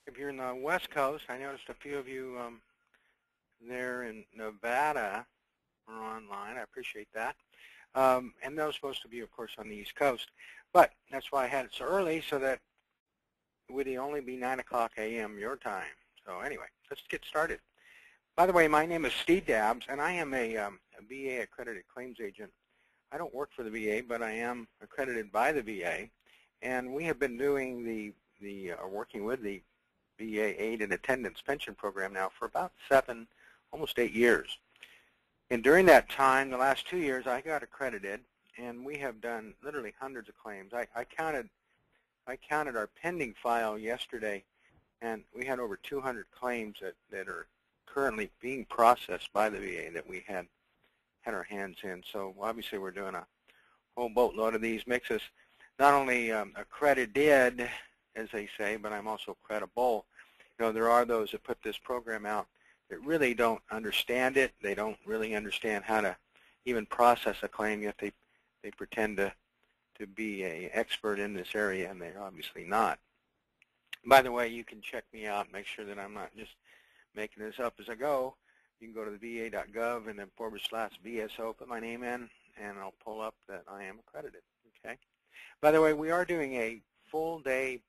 If you're in the West Coast, I noticed a few of you there in Nevada are online. I appreciate that. And those supposed to be, of course, on the East Coast. But that's why I had it so early, so that it would only be 9 o'clock a.m. your time. So anyway, let's get started. By the way, my name is Steve Dabbs, and I am a VA accredited claims agent. I don't work for the VA, but I am accredited by the VA. And we have been doing working with the VA Aid and Attendance Pension Program now for about 7, almost 8 years. And during that time, the last 2 years, I got accredited, and we have done literally hundreds of claims. I counted our pending file yesterday, and we had over 200 claims that are currently being processed by the VA that we had our hands in. So obviously we're doing a whole boatload of these. Makes us not only accredited, as they say, but I'm also credible. You know, there are those that put this program out that really don't understand it. They don't really understand how to even process a claim, yet they pretend to be an expert in this area, and they're obviously not. By the way, you can check me out and make sure that I'm not just making this up as I go. You can go to the va.gov and then /VSO, put my name in, and I'll pull up that I am accredited. Okay. By the way, we are doing a full-day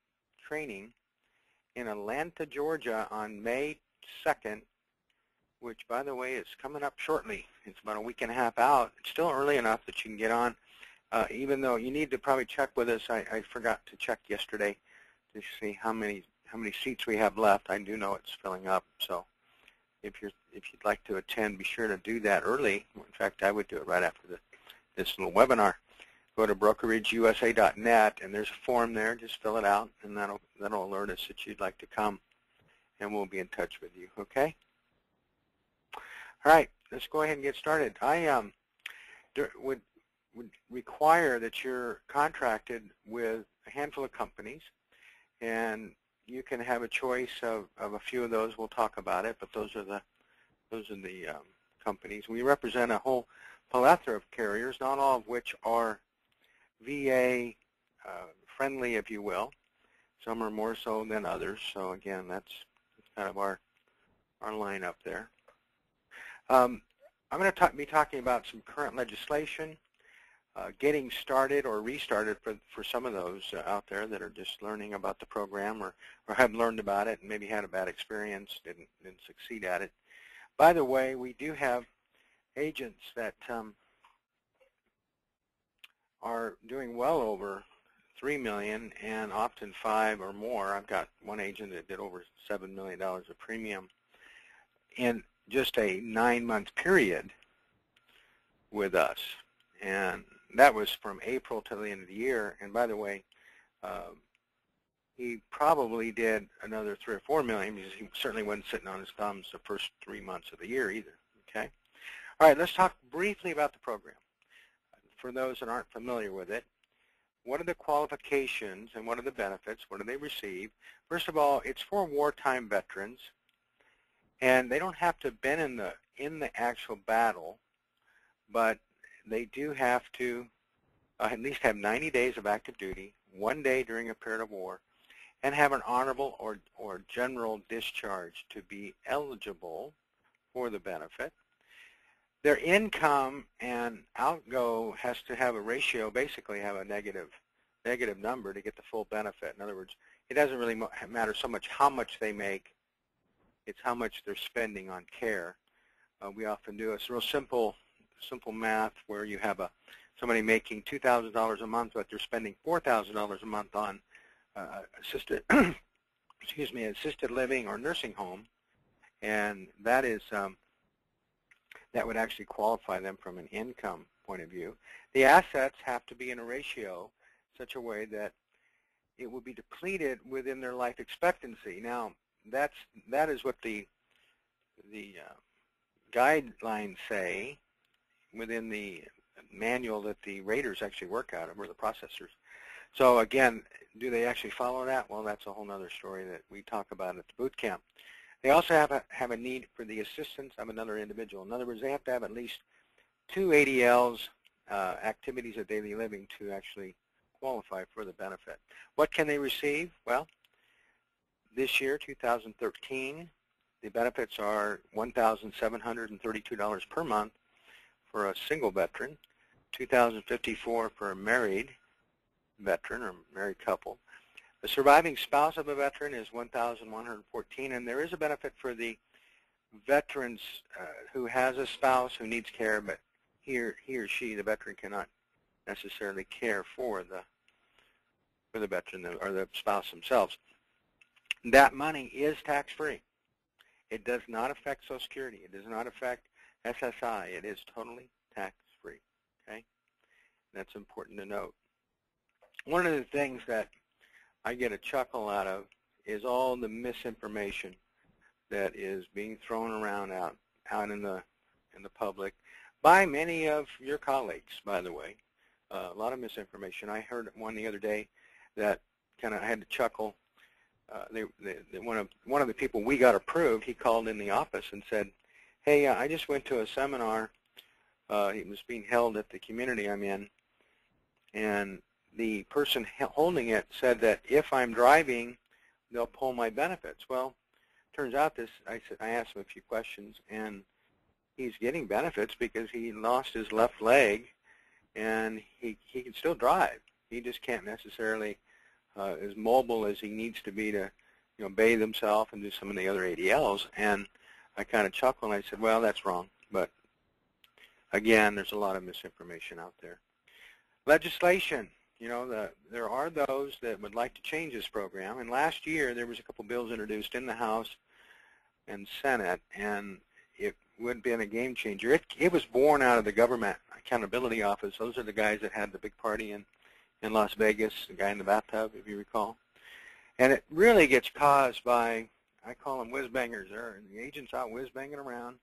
training in Atlanta, Georgia on May 2nd, which, by the way, is coming up shortly. It's about a week and a half out. It's still early enough that you can get on, even though you need to probably check with us. I forgot to check yesterday to see how many seats we have left. I do know it's filling up, so if you'd like to attend, be sure to do that early. In fact, I would do it right after this little webinar. Go to brokerageusa.net, and there's a form there. Just fill it out, and that'll alert us that you'd like to come, and we'll be in touch with you. Okay. All right, let's go ahead and get started. I would require that you're contracted with a handful of companies, and you can have a choice of a few of those. We'll talk about it, but those are the companies. We represent a whole plethora of carriers, not all of which are VA friendly, if you will. Some are more so than others. So again, that's kind of our lineup there. I'm going to be talking about some current legislation, getting started or restarted for some of those out there that are just learning about the program or have learned about it and maybe had a bad experience, didn't succeed at it. By the way, we do have agents that are doing well over $3 million and often 5 or more. I've got one agent that did over $7 million of premium in just a 9-month period with us, and that was from April to the end of the year. And by the way, he probably did another 3 or 4 million because he certainly wasn't sitting on his thumbs the first 3 months of the year either. Okay. All right, let's talk briefly about the program. For those that aren't familiar with it, what are the qualifications and what are the benefits? What do they receive? First of all, it's for wartime veterans, and they don't have to have been in the actual battle, but they do have to at least have 90 days of active duty, 1 day during a period of war, and have an honorable or general discharge to be eligible for the benefit. Their income and outgo has to have a ratio, basically have a negative number to get the full benefit. In other words, it doesn't really matter so much how much they make, it's how much they're spending on care. We often do a real simple math where you have somebody making $2,000 a month, but they're spending $4,000 a month on assisted living or nursing home, and that is that would actually qualify them from an income point of view. The assets have to be in a ratio such a way that it will be depleted within their life expectancy. Now, that is what the guidelines say within the manual that the raters actually work out of, or the processors. So again, do they actually follow that? Well, that's a whole other story that we talk about at the boot camp. They also have a need for the assistance of another individual. In other words, they have to have at least 2 ADLs, activities of daily living, to actually qualify for the benefit. What can they receive? Well, This year, 2013, the benefits are $1,732 per month for a single veteran, $2,054 for a married veteran or married couple. The surviving spouse of a veteran is $1,114, and there is a benefit for the veterans who has a spouse who needs care, but he or she, the veteran, cannot necessarily care for the veteran or the spouse themselves. That money is tax-free. It does not affect Social Security. It does not affect SSI. It is totally tax-free. Okay, that's important to note. One of the things that I get a chuckle out of is all the misinformation that is being thrown around out in the public by many of your colleagues, by the way. A lot of misinformation. I heard one the other day that kind of had to chuckle. One of the people we got approved, he called in the office and said, "Hey, I just went to a seminar. It was being held at the community I'm in, and the person holding it said that if I'm driving, they'll pull my benefits." Well, turns out I asked him a few questions, and he's getting benefits because he lost his left leg, and he can still drive. He just can't necessarily as mobile as he needs to be to, bathe himself and do some of the other ADLs. And I kind of chuckled and I said, well, that's wrong. But again, there's a lot of misinformation out there. Legislation. There are those that would like to change this program. And last year, there was a couple bills introduced in the House and Senate, and it would have been a game changer. It was born out of the Government Accountability Office. Those are the guys that had the big party in Las Vegas, the guy in the bathtub, if you recall. And it really gets caused by, I call them whiz-bangers. They're the agents out whiz-banging around,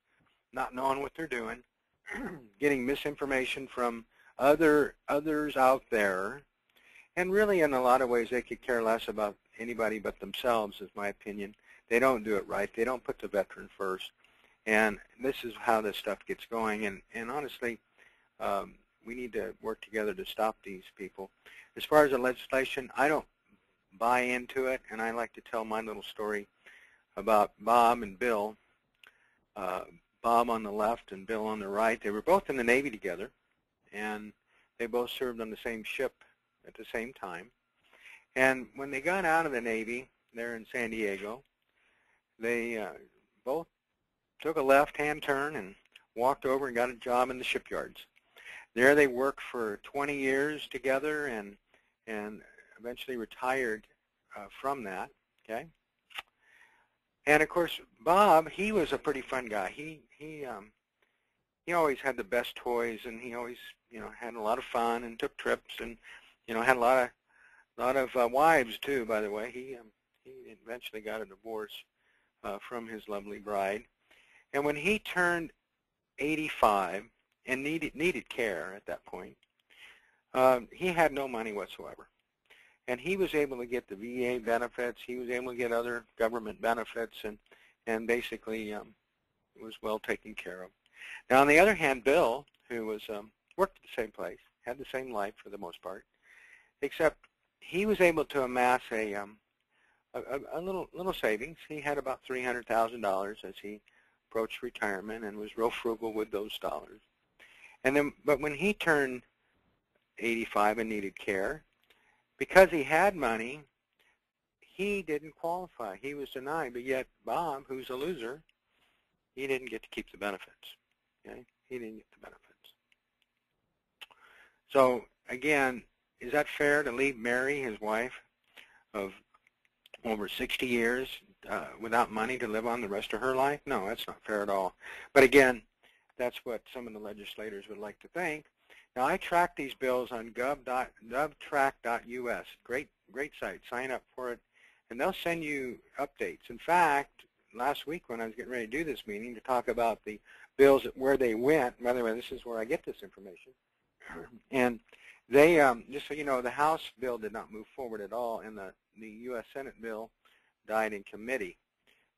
not knowing what they're doing, getting misinformation from others out there. And really, in a lot of ways, they could care less about anybody but themselves, is my opinion. They don't do it right. They don't put the veteran first. And this is how this stuff gets going. And honestly, we need to work together to stop these people. As far as the legislation, I don't buy into it, and I like to tell my little story about Bob and Bill. Bob on the left and Bill on the right. They were both in the Navy together, and they both served on the same ship at the same time. And when they got out of the Navy there in San Diego, they both took a left-hand turn and walked over and got a job in the shipyards. There they worked for 20 years together and eventually retired from that. Okay. And of course, Bob, he was a pretty fun guy. He always had the best toys, and he always had a lot of fun and took trips, and had a lot of wives too. By the way, he eventually got a divorce from his lovely bride. And when he turned 85 and needed care at that point, he had no money whatsoever. And he was able to get the VA benefits. He was able to get other government benefits, and basically was well taken care of. Now, on the other hand, Bill, who was worked at the same place, had the same life for the most part, except he was able to amass a little savings. He had about $300,000 as he approached retirement, and was real frugal with those dollars. And then, but when he turned 85 and needed care, because he had money, he didn't qualify. He was denied. But yet Bob, who's a loser, he didn't get to keep the benefits. Okay? He didn't get the benefits. So again, is that fair to leave Mary, his wife, of over 60 years without money to live on the rest of her life? No, that's not fair at all. But again, that's what some of the legislators would like to think. Now, I track these bills on govtrack.us. Great site. Sign up for it, and they'll send you updates. In fact, last week when I was getting ready to do this meeting to talk about the bills, where they went, by the way, this is where I get this information, and they, just so you know, the House bill did not move forward at all, and the U.S. Senate bill died in committee,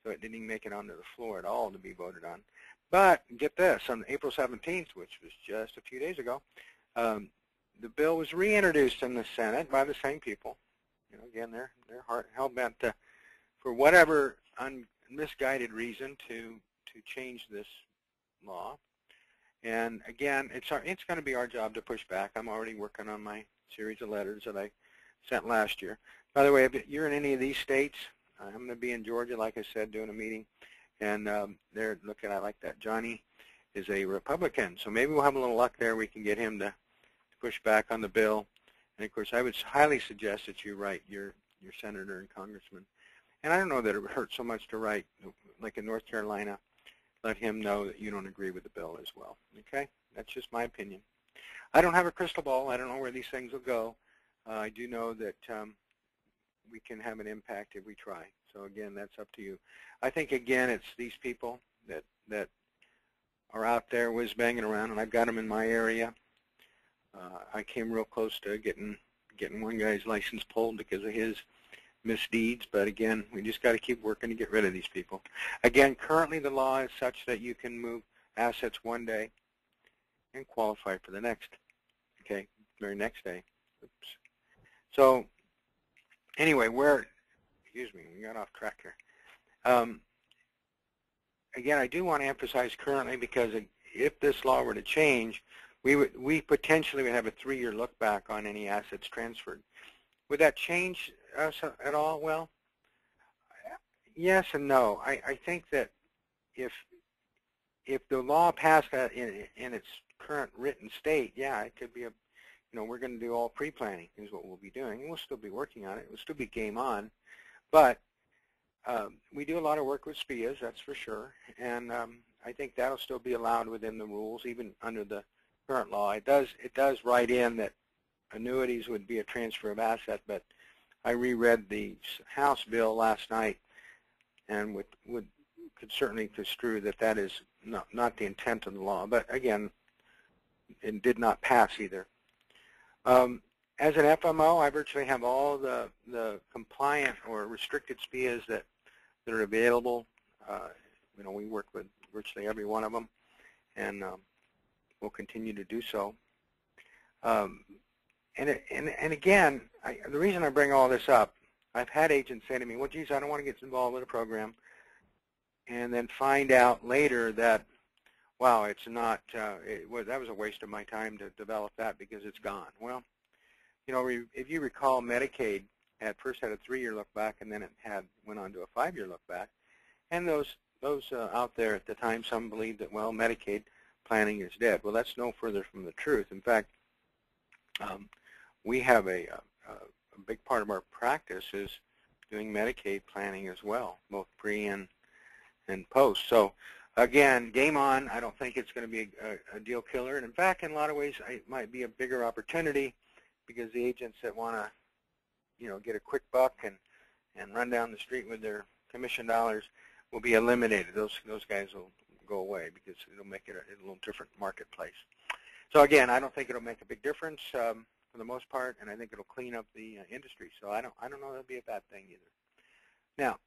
so it didn't even make it onto the floor at all to be voted on. But get this, on April 17th, which was just a few days ago, the bill was reintroduced in the Senate by the same people. Again, they're hell-bent for whatever misguided reason to change this law. And again, it's going to be our job to push back. I'm already working on my series of letters that I sent last year. By the way, if you're in any of these states, I'm going to be in Georgia, like I said, doing a meeting, and they're looking at like that. Johnny is a Republican, so maybe we'll have a little luck there. We can get him to push back on the bill. And of course, I would highly suggest that you write your senator and congressman. And I don't know that it would hurt so much to write, like in North Carolina, let him know that you don't agree with the bill as well. Okay? That's just my opinion. I don't have a crystal ball. I don't know where these things will go. I do know that we can have an impact if we try. So again, that's up to you. I think again, it's these people that are out there whiz-banging around, and I've got them in my area. I came real close to getting one guy's license pulled because of his misdeeds, but again, we just got to keep working to get rid of these people. Again, currently the law is such that you can move assets one day and qualify for the next, okay, very next day. Oops. So anyway, excuse me, we got off track here. Again, I do want to emphasize currently, because if this law were to change, we potentially would have a 3-year look back on any assets transferred. Would that change us at all? Well, yes and no. I think that if the law passed in its current written state, yeah, it could be a, we're going to do all pre-planning is what we'll be doing. We'll still be working on it. We'll still be game on. But we do a lot of work with SPIAs, that's for sure. And I think that'll still be allowed within the rules, even under the current law. It does write in that annuities would be a transfer of asset, but I reread the House bill last night and could certainly construe that is not the intent of the law. But again, it did not pass either. As an FMO, I virtually have all the compliant or restricted SPIAs that are available. We work with virtually every one of them, and we'll continue to do so. And again, the reason I bring all this up, I've had agents say to me, well, geez, I don't want to get involved with a program, and then find out later that, wow, it's not, that was a waste of my time to develop that because it's gone. Well, if you recall, Medicaid first had a 3-year look back, and then it went on to a 5-year look back. And those out there at the time, some believed that, well, Medicaid planning is dead. Well, that's no further from the truth. In fact, we have a big part of our practice is doing Medicaid planning as well, both pre and post. So again, game on. I don't think it's going to be a deal killer. And in fact, in a lot of ways, it might be a bigger opportunity, because the agents that want to, get a quick buck and run down the street with their commission dollars will be eliminated. Those guys will go away because it'll make it a little different marketplace. So again, I don't think it'll make a big difference for the most part, and I think it'll clean up the industry. So I don't know that'll be a bad thing either. Now,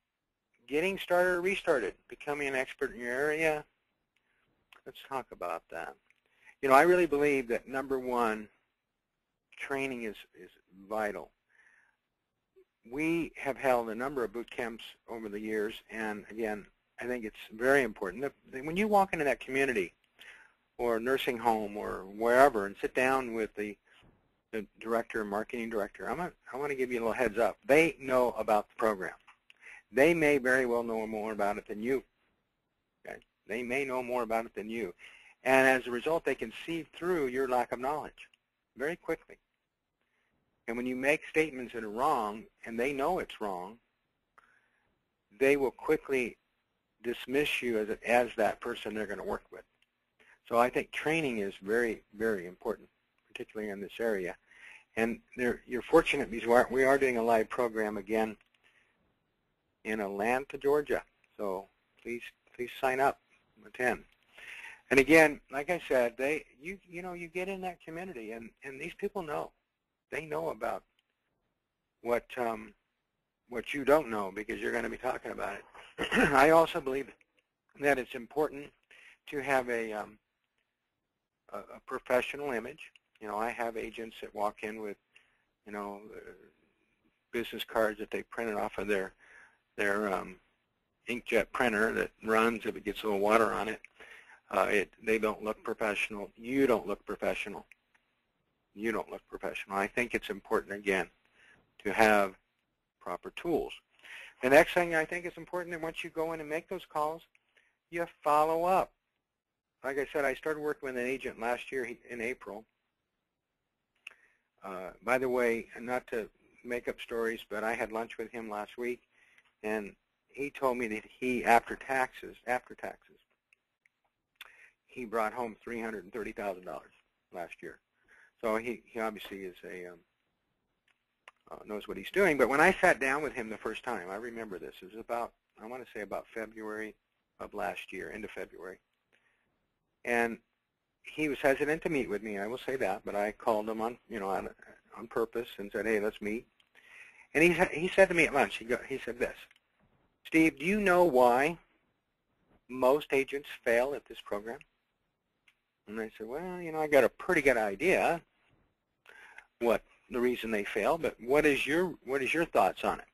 getting started or restarted, becoming an expert in your area. Let's talk about that. I really believe that number one, training is vital. We have held a number of boot camps over the years, and again, I think it's very important that when you walk into that community or nursing home or wherever and sit down with the director, marketing director, I want to give you a little heads up. They know about the program. They may very well know more about it than you. Okay? They may know more about it than you. And as a result, they can see through your lack of knowledge very quickly. And when you make statements that are wrong, and they know it's wrong, they will quickly dismiss you as that person they're going to work with. So I think training is very, very important, particularly in this area. And you're fortunate because we are doing a live program again in Atlanta, Georgia. So please sign up, attend. And again, like I said, you get in that community, and these people know. They know about what you don't know, because you're going to be talking about it. I also believe that it's important to have a professional image. I have agents that walk in with, business cards that they printed off of their their inkjet printer that runs if it gets a little water on it. They don't look professional. You don't look professional. You don't look professional. I think it's important, again, to have proper tools. The next thing I think is important that once you go in and make those calls, you follow up. Like I said, I started working with an agent last year in April. By the way, not to make up stories, but I had lunch with him last week, and he told me that he, after taxes, he brought home $330,000 last year. So he obviously is knows what he's doing. But when I sat down with him the first time, I remember this. It was about, I want to say about February of last year, end of February. And he was hesitant to meet with me, I will say that, but I called him on purpose and said, hey, let's meet. And he said to me at lunch, he said this, Steve, do you know why most agents fail at this program? And I said, well, I got a pretty good idea what the reason they fail, but what is your thoughts on it?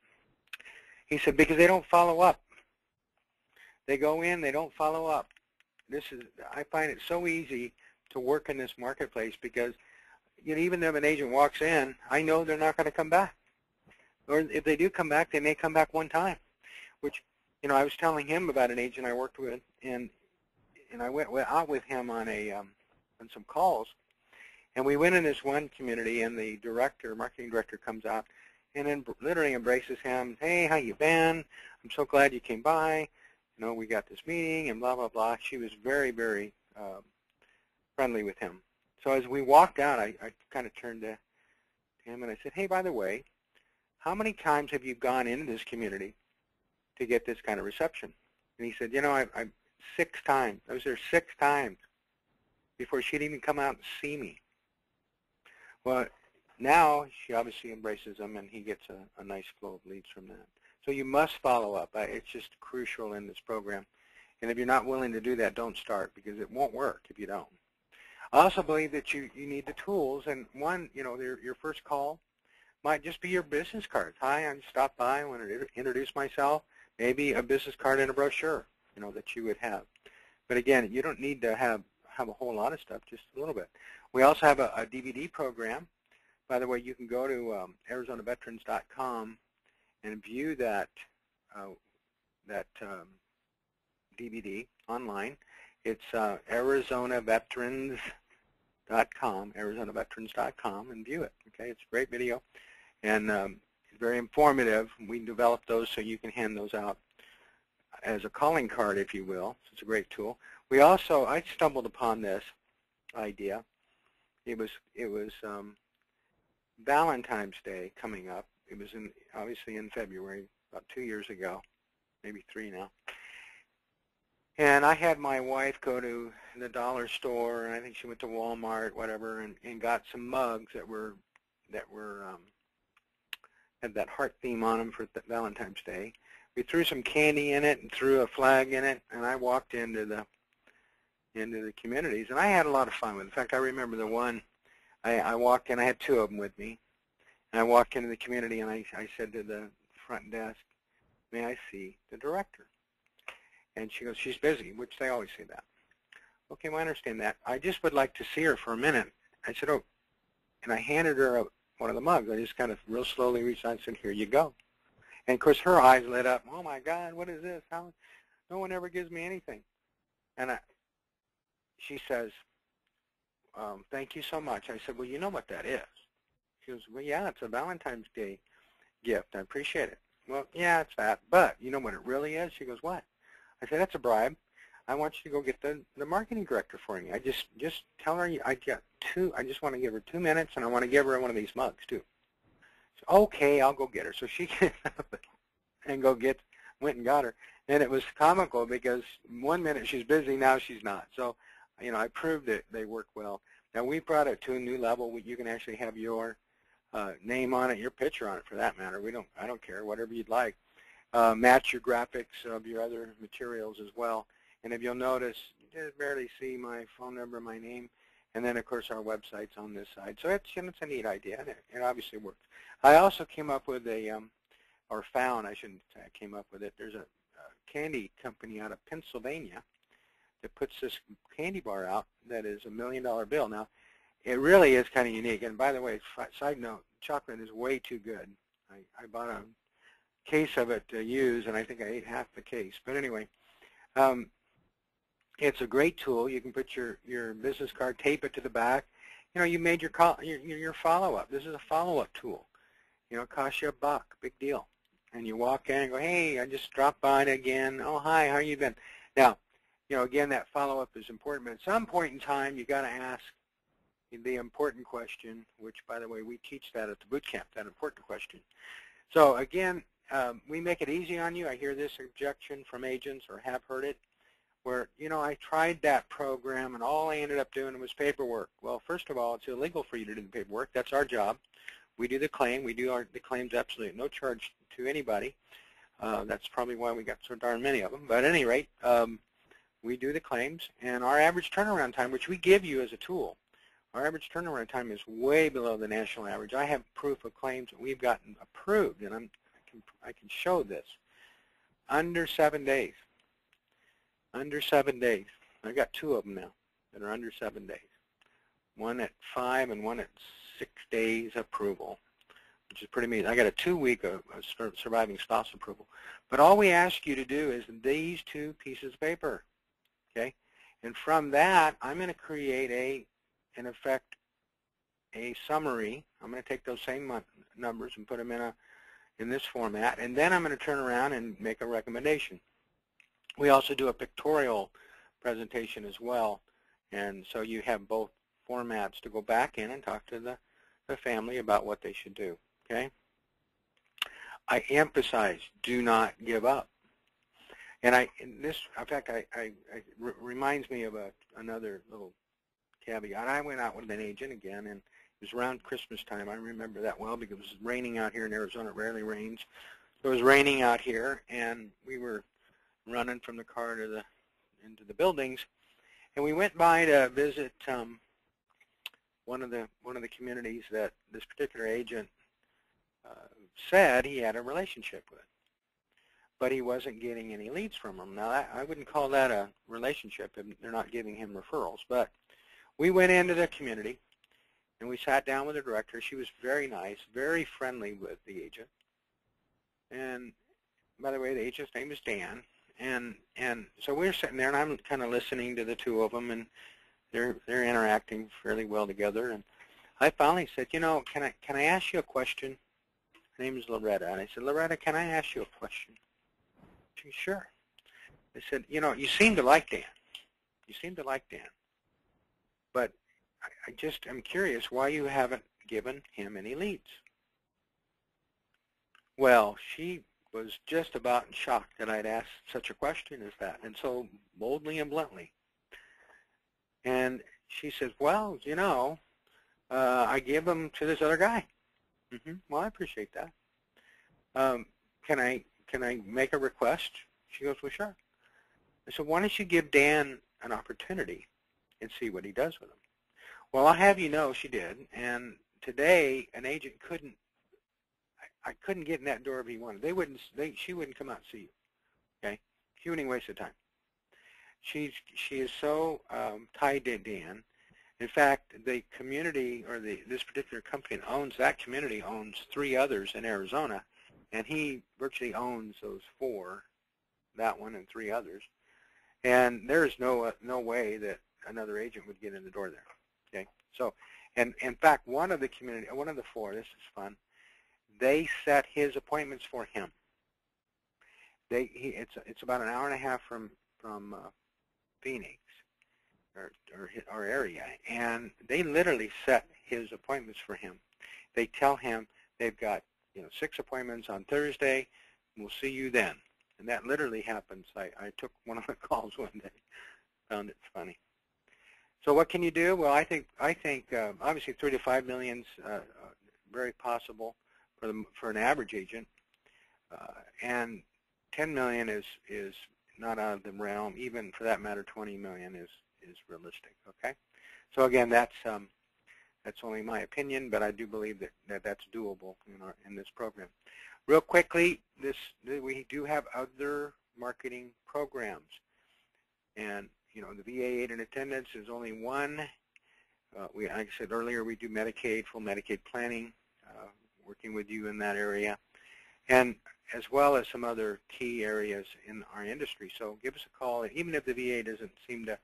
He said, because they don't follow up. They go in, they don't follow up. I find it so easy to work in this marketplace because even if an agent walks in, I know they're not going to come back. Or if they do come back, they may come back one time, which, I was telling him about an agent I worked with, and I went out with him on on some calls, and we went in this one community, and the marketing director comes out and then literally embraces him. Hey, how you been? I'm so glad you came by. We got this meeting and blah, blah, blah. She was very, very friendly with him. So as we walked out, I kind of turned to him and I said, hey, by the way, how many times have you gone into this community to get this kind of reception? And he said, I 6 times. I was there 6 times before she'd even come out and see me. Well, now she obviously embraces him, and he gets a nice flow of leads from that. So you must follow up. It's just crucial in this program. And if you're not willing to do that, don't start, because it won't work if you don't. I also believe that you need the tools, and one, your first call might just be your business card. Hi, I stopped by, I want to introduce myself. Maybe a business card and a brochure, that you would have. But again, you don't need to have a whole lot of stuff, just a little bit. We also have a DVD program. By the way, you can go to ArizonaVeterans.com and view that DVD online. It's ArizonaVeterans.com, and view it. Okay, it's a great video, and it's very informative. We developed those so you can hand those out as a calling card, if you will. So it's a great tool. We also, I stumbled upon this idea. It was Valentine's Day coming up. It was obviously in February, about 2 years ago, maybe 3 now. And I had my wife go to the dollar store, and I think she went to Walmart, whatever, and got some mugs that had that heart theme on them for Valentine's Day. We threw some candy in it and threw a flag in it, and I walked into the communities, and I had a lot of fun with it. In fact, I remember the one I walked in. I had 2 of them with me, and I walked into the community, and I said to the front desk, "May I see the director?" And she goes, "She's busy," which they always say that. Okay, well, I understand that. I just would like to see her for a minute. I said, "Oh," and I handed her one of the mugs. I just kind of real slowly reached out and said, "Here you go." And of course, her eyes lit up. Oh my God, what is this? How? No one ever gives me anything. And she says, "Thank you so much." I said, "Well, you know what that is." She goes, "Well, yeah, it's a Valentine's Day gift. I appreciate it." "Well, yeah, it's that. But you know what it really is?" She goes, "What?" I said, "That's a bribe. I want you to go get the marketing director for me. I just tell her I got 2. I just want to give her 2 minutes, and I want to give her one of these mugs too." So, okay, I'll go get her. So she gets up and went and got her. And it was comical because 1 minute she's busy, now she's not. So, I proved that they work well. Now we brought it to a new level. You can actually have your name on it, your picture on it, for that matter. I don't care, whatever you'd like. Match your graphics of your other materials as well. And if you'll notice, you just barely see my phone number, my name, and then of course our website's on this side. So it's a neat idea, and it obviously works. I also came up with a or found, I shouldn't say I came up with it. There's a candy company out of Pennsylvania that puts this candy bar out that is $1 million bill. Now, it really is kind of unique. And by the way, side note, chocolate is way too good. I bought a case of it to use, and I think I ate half the case. But anyway, it's a great tool. You can put your business card, tape it to the back. You know, you made your follow-up. This is a follow-up tool. You know, it costs you $1, big deal. And you walk in and go, hey, I just dropped by again. Oh, hi, how you been? Now, you know, again, that follow-up is important. But at some point in time, you got to ask the important question, which, by the way, we teach that at the boot camp, that important question. So, again, we make it easy on you. I hear this objection from agents, or have heard it, where, you know, I tried that program, and all I ended up doing was paperwork. Well, first of all, it's illegal for you to do the paperwork. That's our job. We do the claim. We do the claims absolutely no charge to anybody. That's probably why we got so darn many of them. But at any rate, we do the claims, and our average turnaround time, which we give you as a tool, our average turnaround time is way below the national average. I have proof of claims that we've gotten approved, and I can show this. Under 7 days. Under 7 days. I've got 2 of them now that are under 7 days. One at 5 and one at 6 days approval, which is pretty amazing. I got a 2-week of surviving spouse approval. But all we ask you to do is these 2 pieces of paper, okay? And from that, I'm going to create in effect, a summary. I'm going to take those same numbers and put them in this format, and then I'm going to turn around and make a recommendation. We also do a pictorial presentation as well, and so you have both formats to go back in and talk to the family about what they should do, okay? I emphasize, do not give up. And in fact, reminds me of another little caveat. I went out with an agent again, and it was around Christmas time. I remember that well because it was raining out here in Arizona. It rarely rains. So it was raining out here, and we were running from the car to into the buildings, and we went by to visit one of the communities that this particular agent said he had a relationship with, but he wasn't getting any leads from them. Now, I wouldn't call that a relationship if they're not giving him referrals, but we went into the community, and we sat down with the director. She was very nice, very friendly with the agent. And by the way, the agent's name is Dan. And so we're sitting there, and I'm kind of listening to the 2 of them, and they're interacting fairly well together. And I finally said, you know, can I ask you a question? Her name is Loretta. And I said, Loretta, can I ask you a question? She said, sure. I said, you know, you seem to like Dan. You seem to like Dan. But I just am curious why you haven't given him any leads. Well, she was just about in shock that I'd asked such a question as that, and so boldly and bluntly. And she says, well, you know, I give them to this other guy. Well, I appreciate that. Can I make a request? She goes, well, sure. I said, why don't you give Dan an opportunity and see what he does with them? Well, I'll have you know she did, and today an agent I couldn't get in that door if he wanted. She wouldn't come out and see you, okay? She wouldn't even waste the time. She is so tied to Dan. In fact, the community, or this particular company that owns that community, owns 3 others in Arizona, and he virtually owns those 4, that one and 3 others. And there is no way that another agent would get in the door there. Okay, so, and in fact, one of the 4, this is fun, they set his appointments for him. It's about an hour and a half from Phoenix, or our area, and they literally set his appointments for him. They tell him they've got 6 appointments on Thursday. We'll see you then, and that literally happens. I took one of the calls one day, found it funny. So what can you do? Well, I think obviously 3 to 5 million is very possible for an average agent, and 10 million is not out of the realm. Even for that matter, 20 million is realistic. Okay, so again, that's only my opinion, but I do believe that that's doable in this program. Real quickly, we do have other marketing programs, and the VA aid and attendance is only one. Like I said earlier, we do Medicaid, full Medicaid planning, working with you in that area, and as well as some other key areas in our industry. So give us a call, and even if the VA doesn't seem to,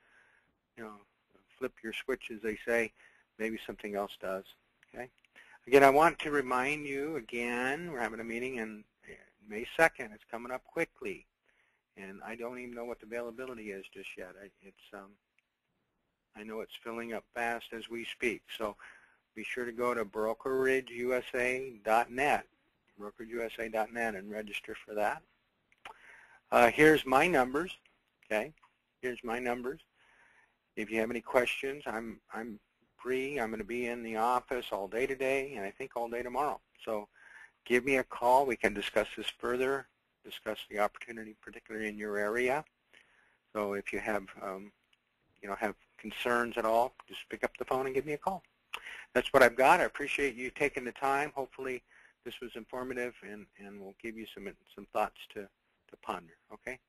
flip your switch, as they say, maybe something else does. Okay. Again, I want to remind you again, we're having a meeting on May 2nd. It's coming up quickly, and I don't even know what the availability is just yet. I know it's filling up fast as we speak. So be sure to go to brokerageusa.net, brokerageusa.net, and register for that. Here's my numbers. Okay, here's my numbers. If you have any questions, I'm free. I'm going to be in the office all day today, and I think all day tomorrow. So give me a call. We can discuss this further, discuss the opportunity, particularly in your area. So if you have, have concerns at all, just pick up the phone and give me a call. That's what I've got. I appreciate you taking the time. Hopefully this was informative, and will give you some thoughts to ponder. Okay.